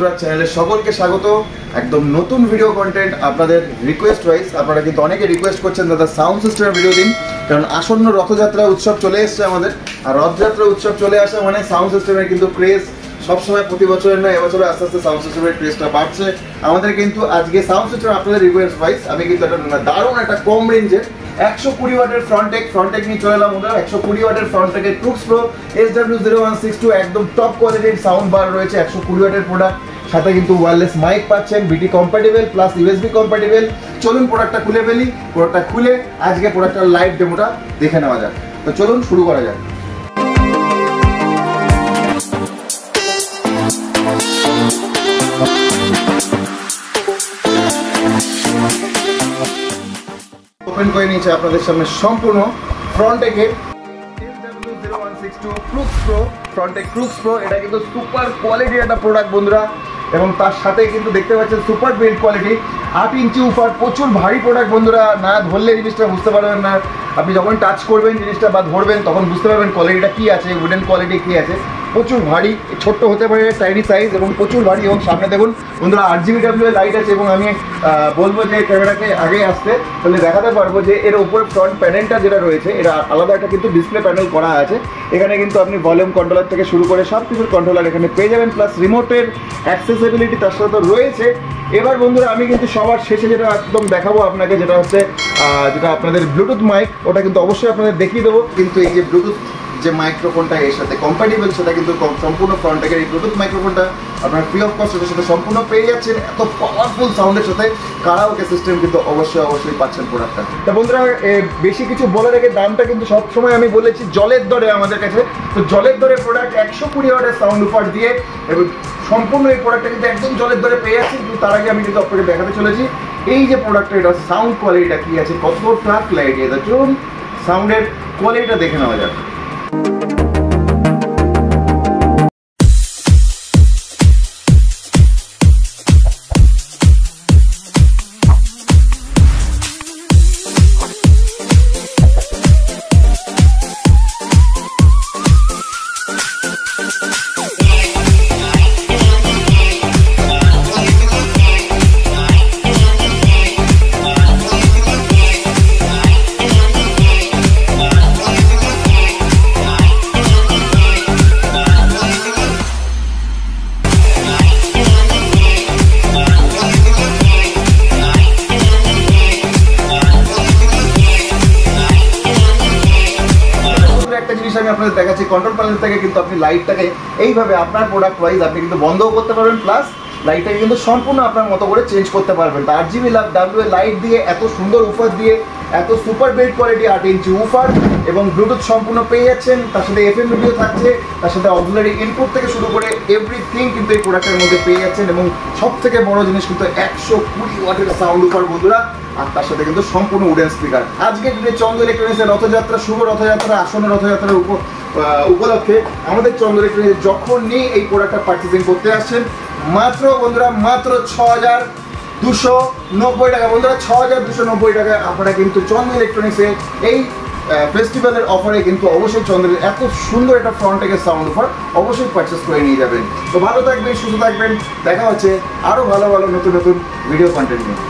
বন্ধুরা, চ্যানেলে সকলকে স্বাগত। একদম নতুন ভিডিও কন্টেন্ট আপনাদের রিকোয়েস্ট ওয়াইজ। আপনারা কিন্তু অনেকে রিকোয়েস্ট করছেন দাদা সাউন্ড সিস্টেমের ভিডিও দিন, কারণ আসন্ন রথযাত্রা উৎসব চলে এসছে আমাদের। আর রথযাত্রা উৎসব চলে আসা মানে সাউন্ড সিস্টেমের কিন্তু ক্রেজ সবসময় প্রতি বছরের নয়, এবছরে আস্তে আস্তে সাউন্ড সিস্টেমের ক্রেজটা বাড়ছে আমাদের। কিন্তু আজকে সাউন্ড সিস্টেম আপনাদের রিকোয়েস্ট ওয়াইজ আমি কিন্তু একটা দারুণ একটা কম রেঞ্জের 120 ওয়াটের ফ্রন্টেক নিয়ে চলে এলাম। ওরা 120 ওয়াটের ফ্রন্টেকের ক্রুক্স প্রো SW0162 একদম টপ কোয়ালিটির সাউন্ড বার রয়েছে। 120 ওয়াটের প্রোডাক্ট, সাথে কিন্তু ওয়্যারলেস মাইক পাচ্ছেন, বিটি কম্প্যাটেবল প্লাস USB কম্প্যাটেবল। চলুন প্রোডাক্টটা খুলে ফেলি। প্রোডাক্টটা খুলে আজকে প্রোডাক্টটার লাইভ ডেমোটা দেখে নেওয়া যাক। তো চলুন শুরু করা যাক। ওপেন করে নিয়েছে আপনাদের সামনে সম্পূর্ণ ফ্রন্টেকের SW0162 ক্রুক্স প্রো, ফ্রন্টেক ক্রুক্স প্রো। এটা কিন্তু সুপার কোয়ালিটির একটা প্রোডাক্ট বন্ধুরা, এবং তার সাথে কিন্তু দেখতে পাচ্ছেন সুপার বিল্ড কোয়ালিটি। 8 ইঞ্চি উফার, প্রচুর ভারী প্রোডাক্ট বন্ধুরা। না ধরলে জিনিসটা বুঝতে পারবেন না, আপনি যখন টাচ করবেন জিনিসটা বা ধরবেন তখন বুঝতে পারবেন কোয়ালিটিটা কী আছে, উডেন কোয়ালিটি কী আছে। প্রচুর ভারী, ছোট্ট হতে পারে টাইনি সাইজ এবং প্রচুর ভারী। এবং সামনে দেখুন বন্ধুরা RGBW লাইট আছে, এবং আমি বলবো যে ক্যামেরাকে আগে আসতে তাহলে দেখাতে পারবো যে এর উপরে ফ্রন্ট প্যানেলটা যেটা রয়েছে এটা আলাদা একটা কিন্তু ডিসপ্লে প্যানেল করা আছে। এখানে কিন্তু আপনি ভলিউম কন্ট্রোলার থেকে শুরু করে সব কিছুর কন্ট্রোলার এখানে পেয়ে যাবেন, প্লাস রিমোটের অ্যাক্সেসিবিলিটি তার সাথে রয়েছে। এবার বন্ধুরা আমি কিন্তু সবার শেষে যেটা একদম দেখাবো আপনাকে, যেটা হচ্ছে যেটা আপনাদের ব্লুটুথ মাইক, ওটা কিন্তু অবশ্যই আপনাদের দেখিয়ে দেবো। কিন্তু এই যে ব্লুটুথ যে মাইক্রোফোনটা এর সাথে কম্প্যাটেবল, সেটা কিন্তু সম্পূর্ণ ফ্রন্টেকের এই ব্লুটুথ মাইক্রোফোনটা আপনার ফ্রি অফ কস্ট এর সাথে সম্পূর্ণ পেয়ে যাচ্ছেন। এত পাওয়ারফুল সাউন্ডের সাথে কারাওকে সিস্টেম কিন্তু অবশ্যই পাচ্ছেন প্রোডাক্টটা। তা বন্ধুরা বেশি কিছু বলার আগে দামটা কিন্তু সবসময় আমি বলেছি জলের দরে আমাদের কাছে। তো জলের দরে প্রোডাক্ট 120 ওয়াটের সাউন্ড উফার দিয়ে, এবং সম্পূর্ণ এই প্রোডাক্টটা কিন্তু একদম জলের দরে পেয়ে যাচ্ছি। কিন্তু তার আগে আমি কিন্তু আপনাকে দেখাতে চলেছি এই যে প্রোডাক্টটা, এটা সাউন্ড কোয়ালিটিটা কী আছে, কতটা ক্ল্যারিটি আছে। চলুন সাউন্ডের কোয়ালিটিটা দেখে নেওয়া যাক। আমি আপনাদের দেখাচ্ছি কন্ট্রোল প্যানেল থেকে কিন্তু আপনি লাইটটাকে এইভাবে আপনার প্রোডাক্ট ওয়াইজ আপনি কিন্তু বন্ধও করতে পারবেন, প্লাস লাইটটাকে কিন্তু সম্পূর্ণ আপনার মতো করে চেঞ্জ করতে পারবেন। তো RGBW লাইট দিয়ে, এত সুন্দর উফার দিয়ে, এত সুপার বিল্ড কোয়ালিটি 8 ইঞ্চি উফার এবং ব্লুটুথ সম্পূর্ণ পেয়ে যাচ্ছেন। তার সাথে FM রেডিও থাকছে, তার সাথে অক্সিলারি ইনপুট থেকে শুরু করে এভরিথিং কিন্তু এই প্রোডাক্টের মধ্যে পেয়ে যাচ্ছেন। এবং সব থেকে বড় জিনিস কিন্তু 120 ওয়াটের সাউন্ড উফার বন্ধুরা, আর তার সাথে কিন্তু সম্পূর্ণ উডেন স্পিকার। আজকে চন্দ্র ইলেকট্রনিক্সের রথযাত্রা, শুভ রথযাত্রা, আসন্ন রথযাত্রার উপলক্ষে আমাদের চন্দ্র ইলেকট্রনিক্স যখনই এই প্রোডাক্টটা পারচেজিং করতে আসছেন, মাত্র বন্ধুরা মাত্র 6290 টাকা বন্ধুরা, 6290 টাকায় আপনারা কিন্তু চন্দ্র ইলেকট্রনিক্সে এই ফেস্টিভ্যালের অফারে কিন্তু অবশ্যই চন্দ্রের এত সুন্দর একটা ফ্রন্টেকের সাউন্ড অফার অবশ্যই পারচেস করে নিয়ে যাবেন। তো ভালো থাকবেন, সুস্থ থাকবেন, দেখা হচ্ছে আরও ভালো নতুন ভিডিও কন্টেন্ট নিয়ে।